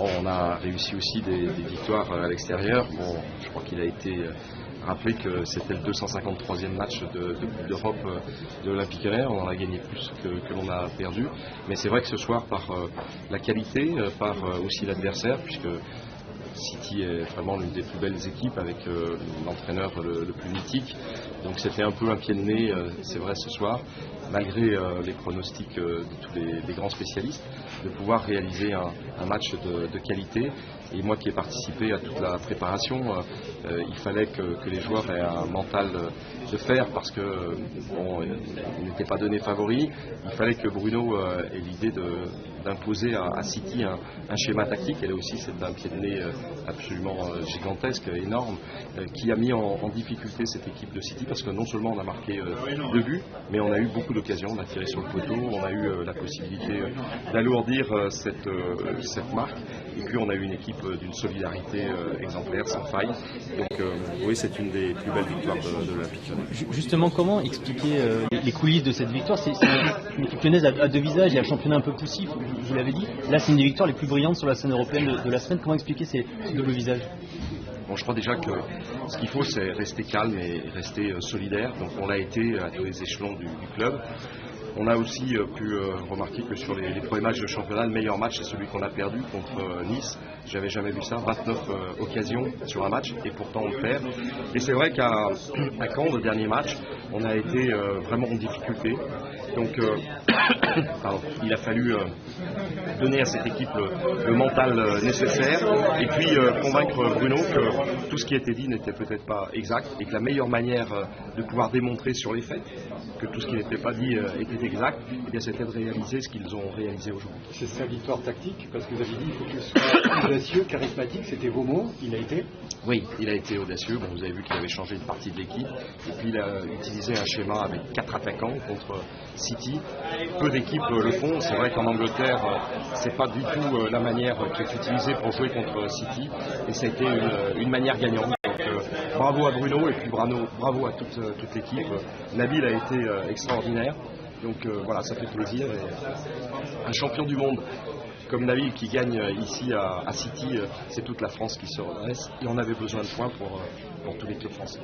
Bon, on a réussi aussi des victoires à l'extérieur. Bon, je crois qu'il a été rappelé que c'était le 253e match de Coupe d'Europe de l'Olympique Lyonnais. On en a gagné plus que l'on a perdu. Mais c'est vrai que ce soir, par la qualité, par aussi l'adversaire, puisque City est vraiment l'une des plus belles équipes avec l'entraîneur le plus mythique. Donc c'était un peu un pied de nez, c'est vrai, ce soir, malgré les pronostics de tous les grands spécialistes, de pouvoir réaliser un match de qualité. Et moi qui ai participé à toute la préparation, il fallait que les joueurs aient un mental de fer parce que bon, ils n'étaient pas donnés favoris. Il fallait que Bruno ait l'idée d'imposer à City un schéma tactique. Et là aussi, c'est un pied de nez absolument gigantesque, énorme, qui a mis en difficulté cette équipe de City parce que non seulement on a marqué 2 buts, mais on a eu beaucoup d'occasions, on a tiré sur le poteau, on a eu la possibilité d'alourdir cette marque. Et puis on a eu une équipe d'une solidarité exemplaire, sans faille. Donc oui, c'est une des plus belles victoires de l'Olympique. Justement, comment expliquer les coulisses de cette victoire? C'est une équipe lyonnaise à 2 visages, il y a un championnat un peu poussif, vous l'avez dit. Là, c'est une des victoires les plus brillantes sur la scène européenne de la semaine. Comment expliquer ces doubles visages? Bon, je crois déjà que ce qu'il faut, c'est rester calme et rester solidaire. Donc on l'a été à tous les échelons du club. On a aussi pu remarquer que sur les premiers matchs de championnat, le meilleur match, c'est celui qu'on a perdu contre Nice. J'avais jamais vu ça, 29 occasions sur un match, et pourtant on le perd. Et c'est vrai qu'à Caen, le dernier match, on a été vraiment en difficulté. Donc il a fallu donner à cette équipe le mental nécessaire et puis convaincre Bruno que tout ce qui était dit n'était peut-être pas exact et que la meilleure manière de pouvoir démontrer sur les faits que tout ce qui n'était pas dit était exact, et bien c'était de réaliser ce qu'ils ont réalisé aujourd'hui. C'est sa victoire tactique, parce que vous avez dit qu'il faut qu'il soit audacieux, charismatique, c'était vos mots, il a été? Oui, il a été audacieux. Bon, vous avez vu qu'il avait changé une partie de l'équipe et puis il a utilisé un schéma avec 4 attaquants contre City. Peu d'équipes le font. C'est vrai qu'en Angleterre, c'est pas du tout la manière qui est utilisée pour jouer contre City, et ça a été une manière gagnante. Donc, bravo à Bruno et puis bravo à toute l'équipe. Nabil a été extraordinaire. Donc voilà, ça fait plaisir. Et un champion du monde comme Nabil qui gagne ici à City, c'est toute la France qui se redresse. Et on avait besoin de points pour tous les clubs français.